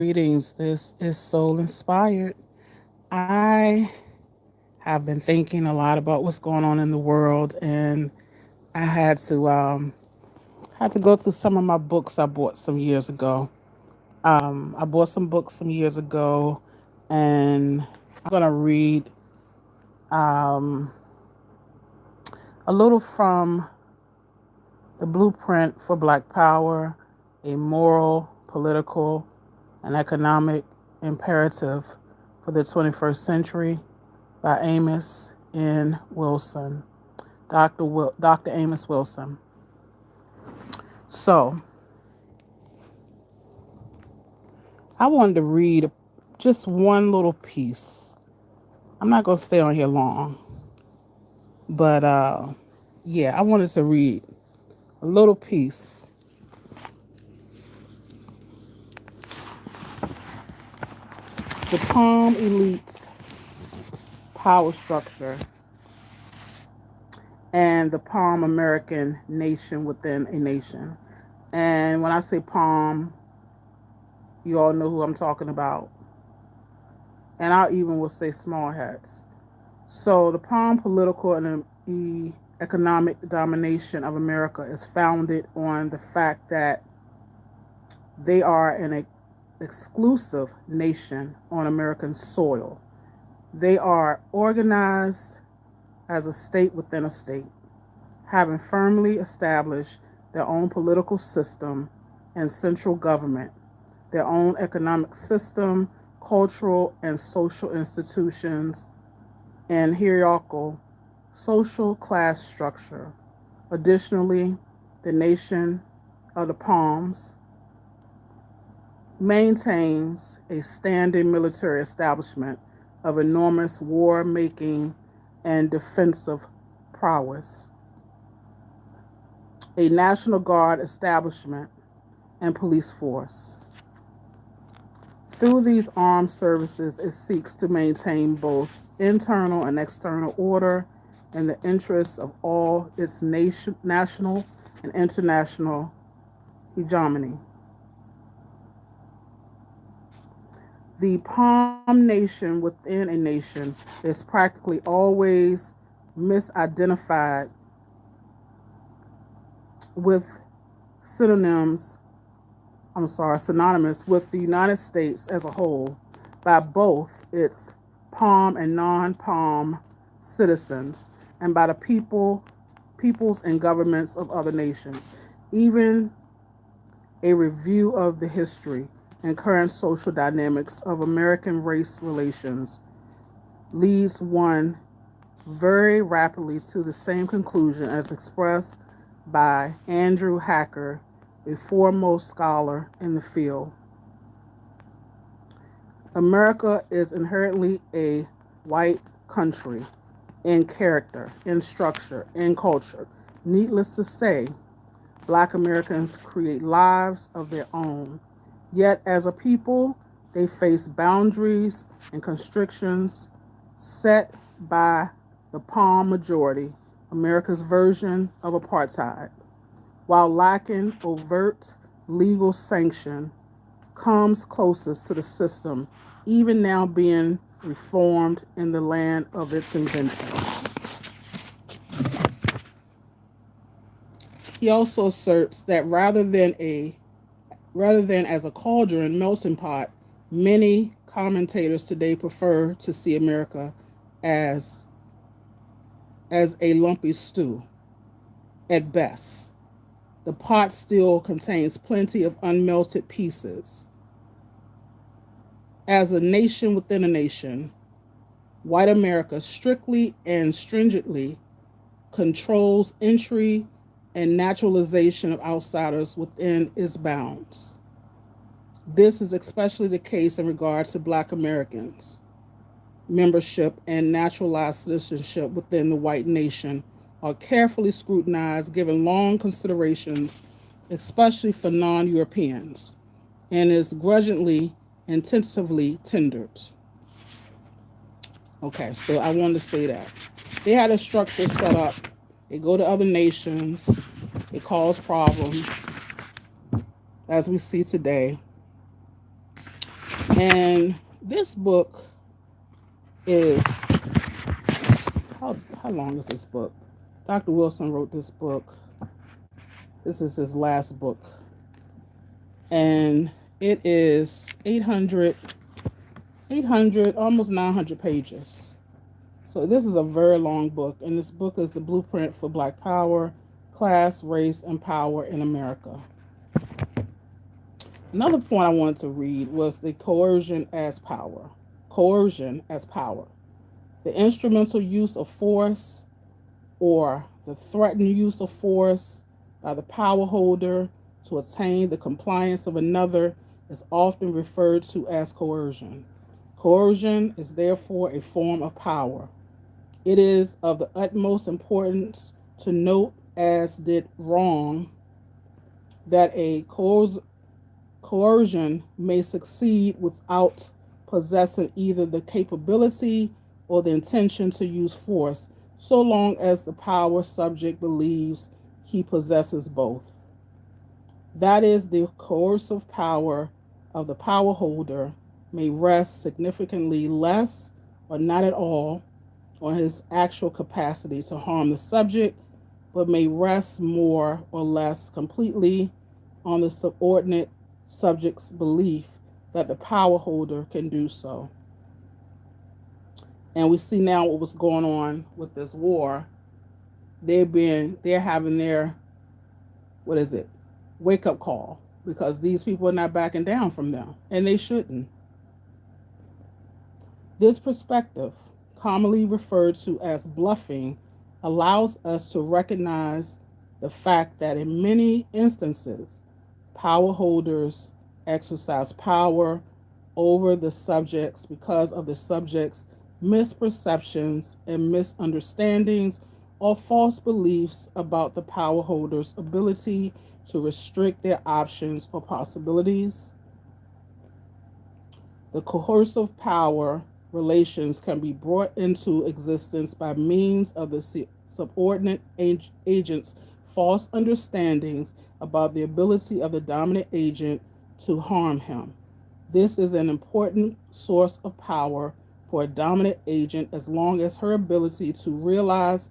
Greetings. This is Soul Inspired. I have been thinking a lot about what's going on in the world, and I had to go through some of my books I bought some years ago. I bought some books some years ago, and I'm gonna read a little from the Blueprint for Black Power: A Moral, Political, and Economic Imperative for the 21st Century by Wilson, Dr. Amos Wilson. So, I wanted to read just one little piece. I'm not going to stay on here long, but yeah, I wanted to read a little piece. The Palm Elite Power Structure and the Palm American Nation within a Nation. And when I say Palm, you all know who I'm talking about. And I even will say small hats. So the Palm political and the economic domination of America is founded on the fact that they are an exclusive nation on American soil. They are organized as a state within a state, having firmly established their own political system and central government, their own economic system, cultural and social institutions, and hierarchical social class structure. Additionally, the nation of the Palms maintains a standing military establishment of enormous war-making and defensive prowess, a National Guard establishment, and police force. Through these armed services, it seeks to maintain both internal and external order in the interests of all its national and international hegemony. The Palm Nation within a nation is practically always misidentified with synonymous with the United States as a whole by both its Palm and non-Palm citizens and by the peoples and governments of other nations. Even a review of the history and current social dynamics of American race relations leads one very rapidly to the same conclusion as expressed by Andrew Hacker, a foremost scholar in the field. America is inherently a white country in character, in structure, in culture. Needless to say, Black Americans create lives of their own. Yet, as a people, they face boundaries and constrictions set by the Palm majority, America's version of apartheid. While lacking overt legal sanction, comes closest to the system, even now being reformed in the land of its invention. He also asserts that rather than as a cauldron melting pot, many commentators today prefer to see America as a lumpy stew at best. The pot still contains plenty of unmelted pieces. As a nation within a nation, white America strictly and stringently controls entry and naturalization of outsiders within its bounds. This is especially the case in regard to Black Americans. Membership and naturalized citizenship within the white nation are carefully scrutinized, given long considerations, especially for non-Europeans, and is grudgingly and tentatively tendered. Okay, so I wanted to say that. They had a structure set up. They go to other nations. They cause problems, as we see today. And this book is, how long is this book? Dr. Wilson wrote this book. This is his last book. And it is 800, almost 900 pages. So this is a very long book. And this book is the blueprint for Black power, class, race, and power in America. Another point I wanted to read was the coercion as power. Coercion as power. The instrumental use of force or the threatened use of force by the power holder to attain the compliance of another is often referred to as coercion. Coercion is therefore a form of power. It is of the utmost importance to note, as did wrong, that a coercion may succeed without possessing either the capability or the intention to use force, so long as the power subject believes he possesses both. That is, the coercive power of the power holder may rest significantly less or not at all on his actual capacity to harm the subject, but may rest more or less completely on the subordinate subject's belief that the power holder can do so. And we see now what was going on with this war. They're having their, wake up call, because these people are not backing down from them, and they shouldn't. This perspective, commonly referred to as bluffing, allows us to recognize the fact that in many instances, power holders exercise power over the subjects because of the subjects' misperceptions and misunderstandings or false beliefs about the power holder's ability to restrict their options or possibilities. The coercive power relations can be brought into existence by means of the subordinate agent's false understandings about the ability of the dominant agent to harm him. This is an important source of power for a dominant agent as long as her ability to realize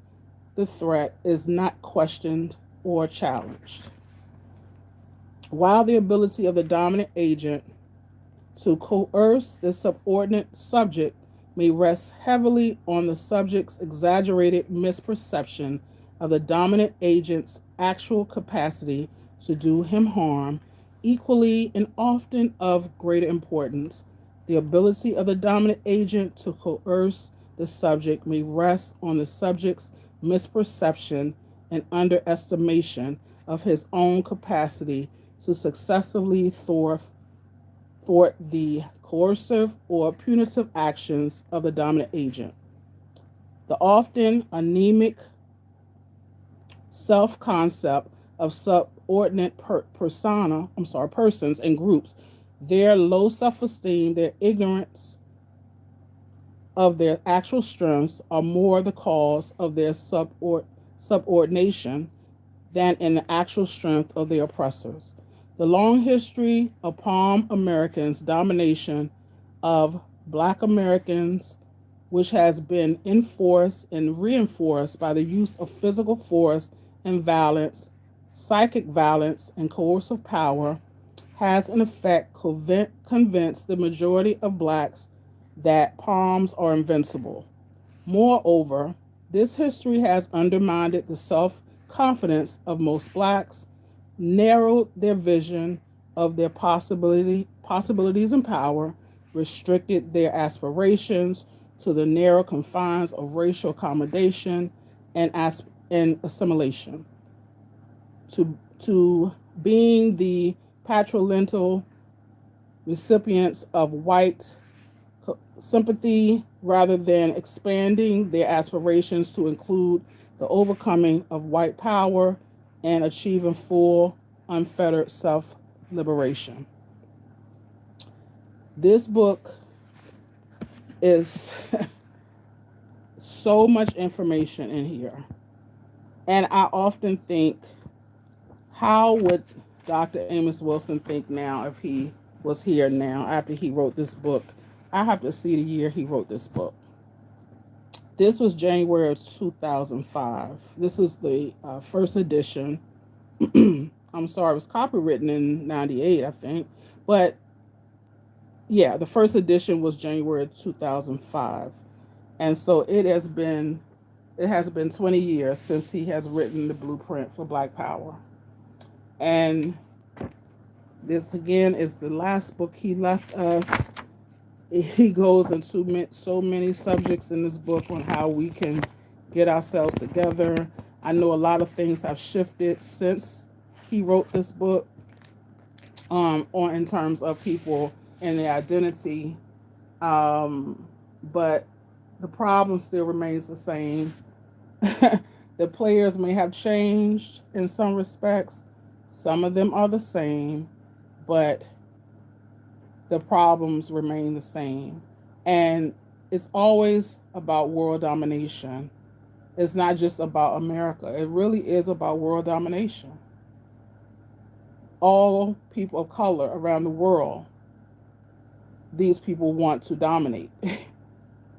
the threat is not questioned or challenged. While the ability of the dominant agent to coerce the subordinate subject may rest heavily on the subject's exaggerated misperception of the dominant agent's actual capacity to do him harm, equally and often of greater importance, the ability of the dominant agent to coerce the subject may rest on the subject's misperception and underestimation of his own capacity to successfully thwart the coercive or punitive actions of the dominant agent. The often anemic self-concept of subordinate persons and groups, their low self-esteem, their ignorance of their actual strengths are more the cause of their subordination than in the actual strength of their oppressors. The long history of Palm Americans' domination of Black Americans, which has been enforced and reinforced by the use of physical force and violence, psychic violence, and coercive power, has in effect convinced the majority of Blacks that Palms are invincible. Moreover, this history has undermined the self-confidence of most Blacks, narrowed their vision of their possibilities and power, restricted their aspirations to the narrow confines of racial accommodation and assimilation, to being the patrilineal recipients of white sympathy rather than expanding their aspirations to include the overcoming of white power and achieving full, unfettered self-liberation. This book is so much information in here. And I often think, how would Dr. Amos Wilson think now if he was here now after he wrote this book. I have to see the year he wrote this book. This was January of 2005. This is the first edition. I'm sorry, it was copywritten in 98, I think. But yeah, the first edition was January 2005. And so it has been 20 years since he has written the blueprint for Black Power. And this again is the last book he left us. He goes into so many subjects in this book on how we can get ourselves together. I know a lot of things have shifted since he wrote this book, on in terms of people and their identity, but the problem still remains the same. The players may have changed in some respects. Some of them are the same, but the problems remain the same. And it's always about world domination. It's not just about America. It really is about world domination. All people of color around the world, these people want to dominate.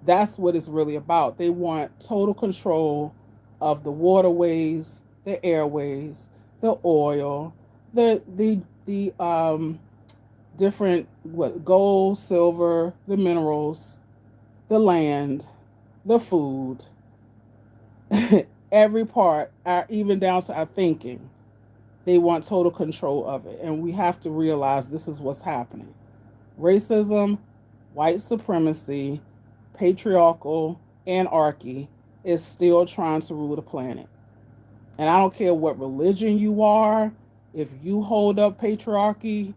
That's what it's really about. They want total control of the waterways, the airways, the oil, the different what gold, silver, the minerals, the land, the food, every part, even down to our thinking. They want total control of it, and we have to realize this is what's happening. Racism, white supremacy, patriarchal anarchy is still trying to rule the planet. And I don't care what religion you are, if you hold up patriarchy,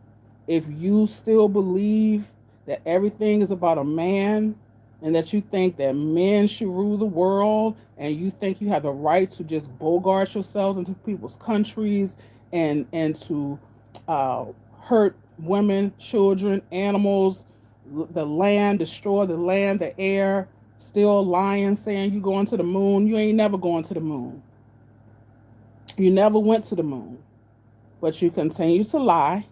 if you still believe that everything is about a man and that you think that men should rule the world and you think you have the right to just bogart yourselves into people's countries and to hurt women, children, animals, the land, destroy the land, the air, still lying, saying you going to the moon. You ain't never going to the moon. You never went to the moon, but you continue to lie.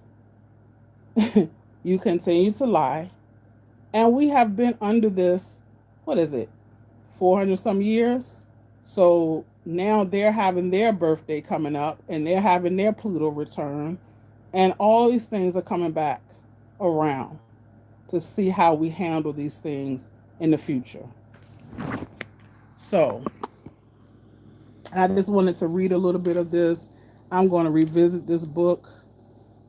You continue to lie. And we have been under this, what is it, 400 some years? So now they're having their birthday coming up and they're having their Pluto return. And all these things are coming back around to see how we handle these things in the future. So I just wanted to read a little bit of this. I'm going to revisit this book.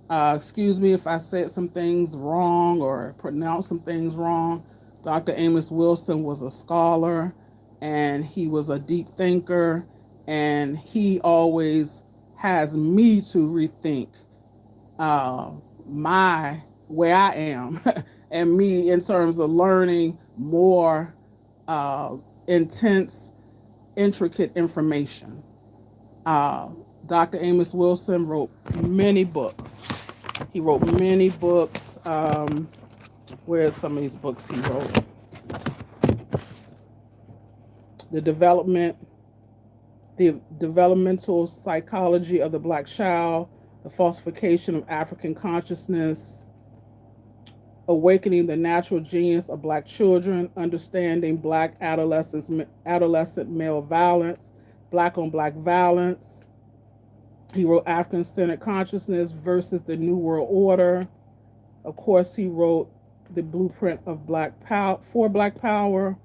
Excuse me if I said some things wrong or pronounced some things wrong. Dr. Amos Wilson was a scholar and he was a deep thinker, and he always has me to rethink my where I am and me in terms of learning more intense, intricate information. Uh, Dr. Amos Wilson wrote many books. He wrote many books. Where are some of these books he wrote? The developmental psychology of the Black child, the falsification of African consciousness, awakening the natural genius of Black children, understanding Black adolescent male violence, Black on Black violence. He wrote African-centered consciousness versus the New World Order. Of course, he wrote the blueprint of Black Power for Black Power.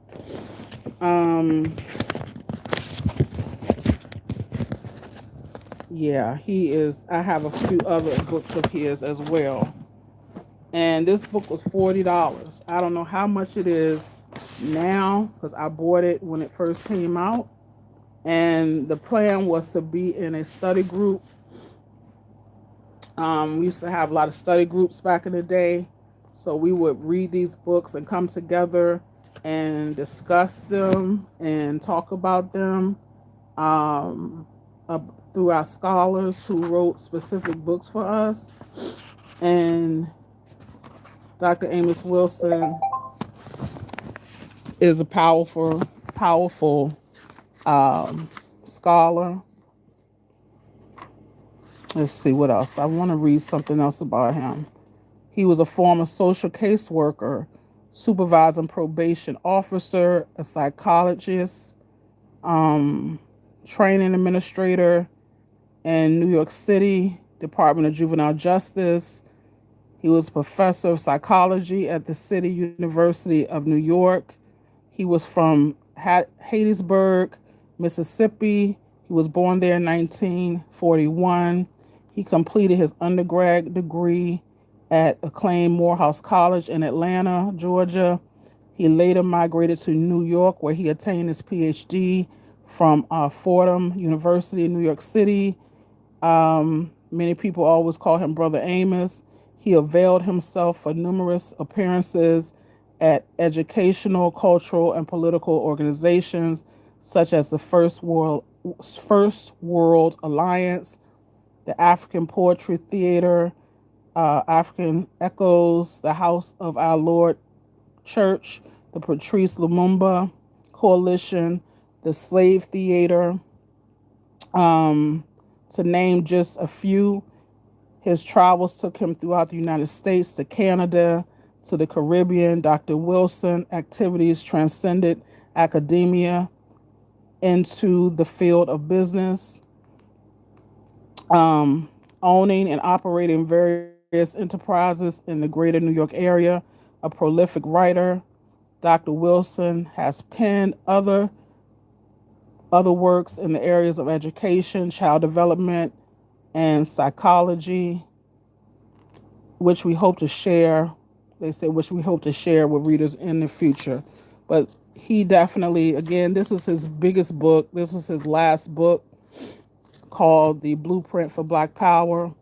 Yeah, he is. I have a few other books of his as well. And this book was $40. I don't know how much it is now because I bought it when it first came out. And the plan was to be in a study group. We used to have a lot of study groups back in the day. So we would read these books and come together and discuss them and talk about them through our scholars who wrote specific books for us. And Dr. Amos Wilson is a powerful scholar. Let's see what else. I want to read something else about him. He was a former social caseworker, supervising probation officer, a psychologist, um, training administrator in New York City, Department of Juvenile Justice. He was professor of psychology at the City University of New York. He was from Hattiesburg, Mississippi. He was born there in 1941. He completed his undergrad degree at acclaimed Morehouse College in Atlanta, Georgia. He later migrated to New York, where he attained his PhD from Fordham University in New York City. Many people always call him Brother Amos. He availed himself for numerous appearances at educational, cultural, and political organizations such as the First World Alliance, the African Poetry Theater, African Echoes, the House of Our Lord Church, the Patrice Lumumba Coalition, the Slave Theater, to name just a few. His travels took him throughout the United States, to Canada, to the Caribbean. Dr. Wilson activities transcended academia into the field of business, owning and operating various enterprises in the greater New York area. A prolific writer, Dr. Wilson has penned other works in the areas of education, child development, and psychology, which we hope to share. They say which we hope to share with readers in the future. But he definitely, again, this is his biggest book. This was his last book, called The Blueprint for Black Power: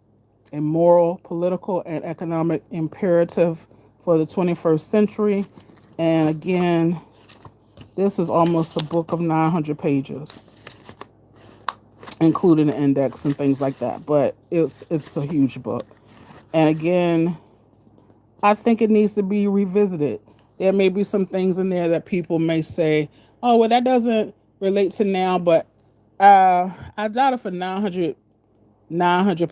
A Moral, Political, and Economic Imperative for the 21st Century. And again, this is almost a book of 900 pages, including the index and things like that. But it's a huge book. And again, I think it needs to be revisited. There may be some things in there that people may say, oh, well, that doesn't relate to now. But I doubt if a 900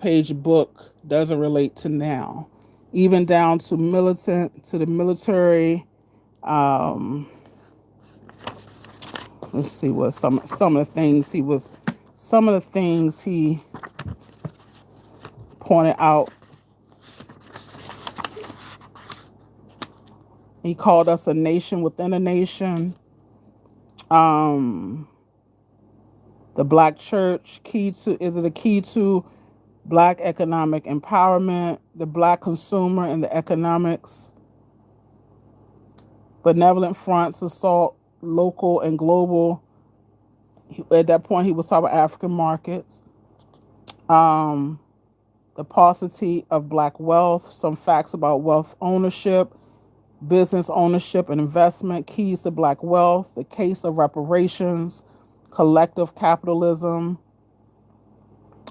page book doesn't relate to now, even down to the military. Let's see what some of the things he pointed out. He called us a nation within a nation. The Black Church, is it a key to Black economic empowerment? The Black consumer and the economics. Benevolent fronts assault local and global. At that point, he was talking about African markets. The paucity of Black wealth. Some facts about wealth ownership, business ownership and investment, keys to Black wealth, the case of reparations, collective capitalism,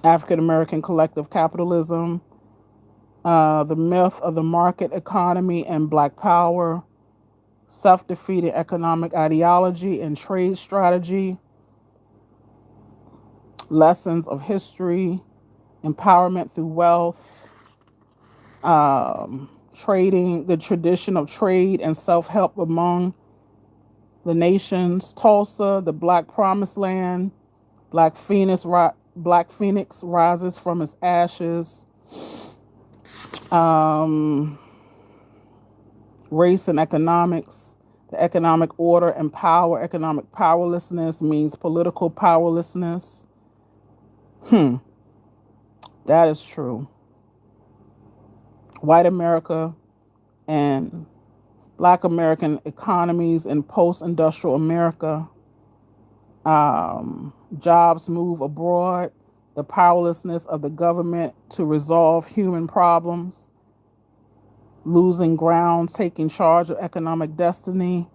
African American collective capitalism, the myth of the market economy and Black power, self-defeating economic ideology and trade strategy, lessons of history, empowerment through wealth, trading, the tradition of trade and self-help among the nations, Tulsa, the Black Promised Land, Black Phoenix rises from its ashes, race and economics, the economic order and power. Economic powerlessness means political powerlessness. That is true. White America and Black American economies in post-industrial America. Jobs move abroad. The powerlessness of the government to resolve human problems. Losing ground, taking charge of economic destiny.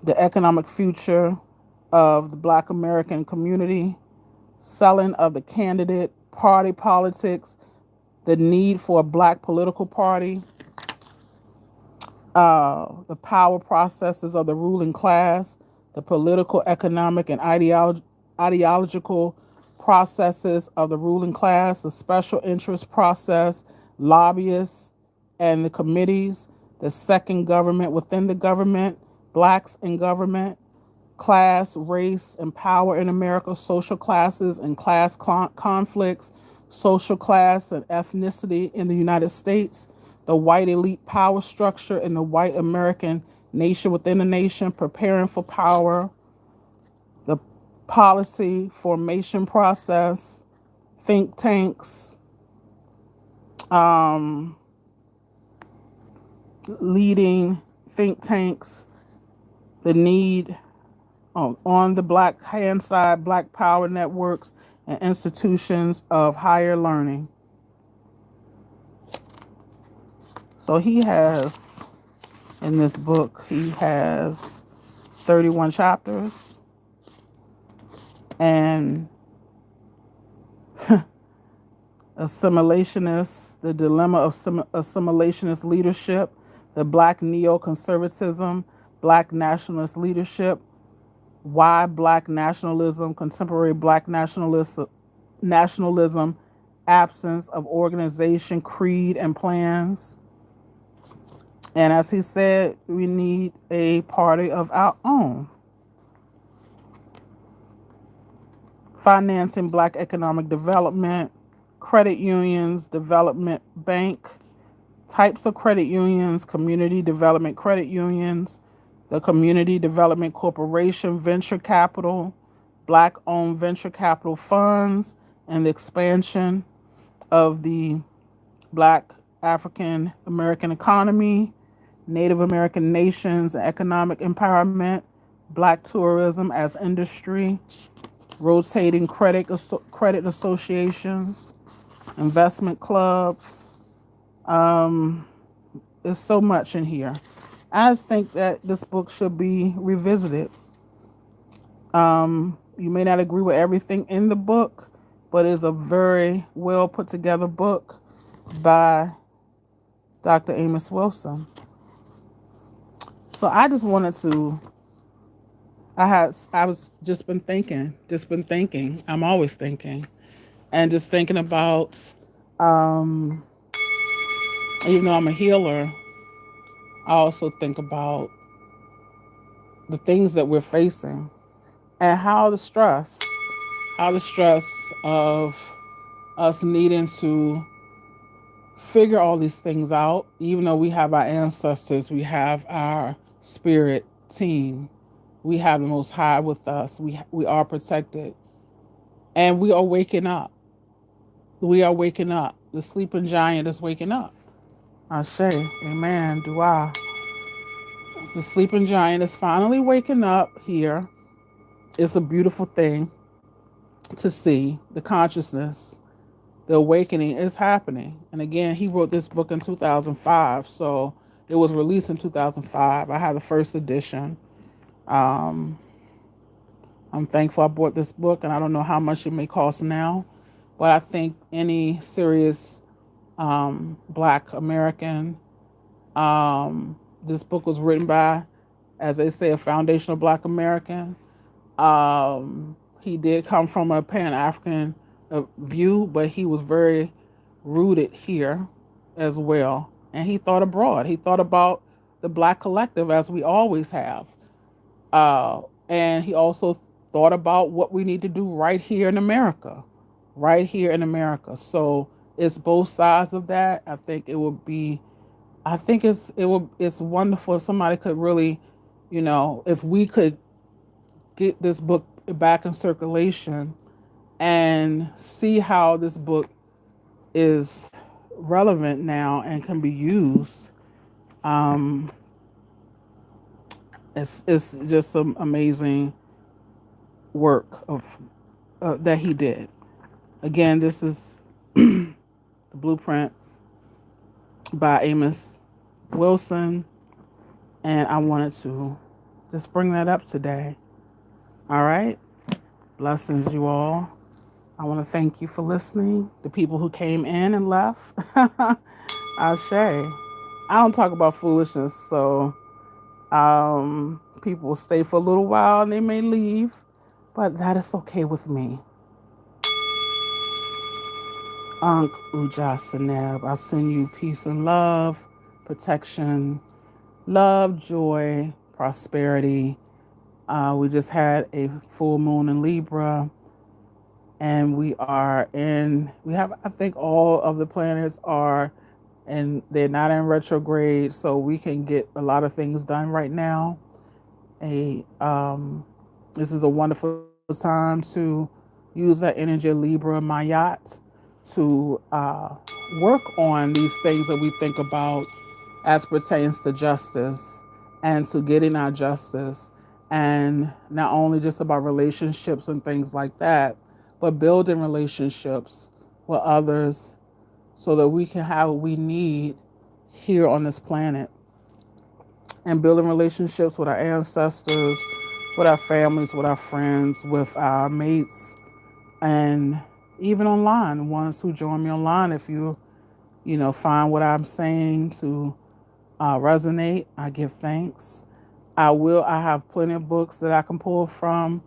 The economic future of the Black American community. Selling of the candidate, party politics, the need for a Black political party, the power processes of the ruling class, the political, economic, and ideological processes of the ruling class, the special interest process, lobbyists, and the committees, the second government within the government, blacks in government, class, race, and power in America, social classes and class conflicts, social class and ethnicity in the United States, the white elite power structure in the white American nation within the nation, preparing for power, the policy formation process, think tanks, leading think tanks, the need on the black hand side, black power networks and institutions of higher learning. So he has, in this book, he has 31 chapters, and assimilationist, the dilemma of assimilationist leadership, the black neoconservatism, black nationalist leadership, why black nationalism, contemporary black nationalism, absence of organization, creed, and plans. And as he said, we need a party of our own. Financing black economic development, credit unions, development bank, types of credit unions, community development credit unions, the Community Development Corporation, venture capital, black-owned venture capital funds, and the expansion of the black African American economy, Native American nations, economic empowerment, black tourism as industry, rotating credit associations, investment clubs. There's so much in here. I just think that this book should be revisited. You may not agree with everything in the book, but it's a very well put together book by Dr. Amos Wilson. So I just wanted to, I was just been thinking. I'm always thinking, and just thinking about, even though I'm a healer, I also think about the things that we're facing and how the stress of us needing to figure all these things out, even though we have our ancestors, we have our spirit team, we have the Most High with us, we are protected, and we are waking up. We are waking up. The sleeping giant is waking up. Ashe, amen, dua. The sleeping giant is finally waking up here. It's a beautiful thing to see. The consciousness, the awakening is happening. And again, he wrote this book in 2005, so it was released in 2005. I have the first edition. I'm thankful I bought this book, and I don't know how much it may cost now, but I think any serious Black American, this book was written by, as they say, a foundational Black American. He did come from a Pan-African view, but he was very rooted here as well. And he thought abroad. He thought about the Black collective, as we always have. And he also thought about what we need to do right here in America. Right here in America. So it's both sides of that. I think it would be, it's wonderful if somebody could really, if we could get this book back in circulation and see how this book is relevant now and can be used. It's just some amazing work of that he did. Again, this is the blueprint by Amos Wilson, and I wanted to just bring that up today. All right. Blessings, you all. I want to thank you for listening. The people who came in and left. Ashe. I don't talk about foolishness, so people will stay for a little while and they may leave, but that is okay with me. Ankh Uja Seneb, I send you peace and love. protection, love, joy, prosperity. We just had a full moon in Libra, and we have, I think all of the planets are, and they're not in retrograde, so we can get a lot of things done right now. A This is a wonderful time to use that energy of Libra Mayat to work on these things that we think about as pertains to justice and to getting our justice, and not only just about relationships and things like that, but building relationships with others so that we can have what we need here on this planet, and building relationships with our ancestors, with our families, with our friends, with our mates, and even online, ones who join me online. If you find what I'm saying to resonate, I give thanks. I have plenty of books that I can pull from,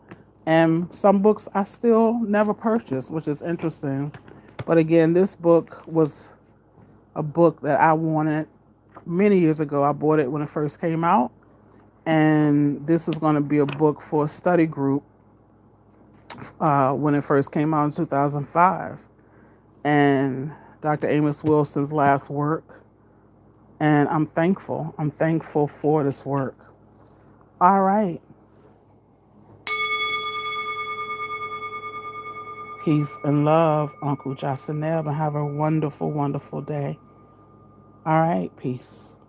and some books I still never purchased, which is interesting. But again, this book was a book that I wanted many years ago. I bought it when it first came out, and this was going to be a book for a study group when it first came out in 2005. And Dr. Amos Wilson's last work. And I'm thankful. I'm thankful for this work. All right. Peace and love, Uncle Jasaneb, and have a wonderful, wonderful day. All right. Peace.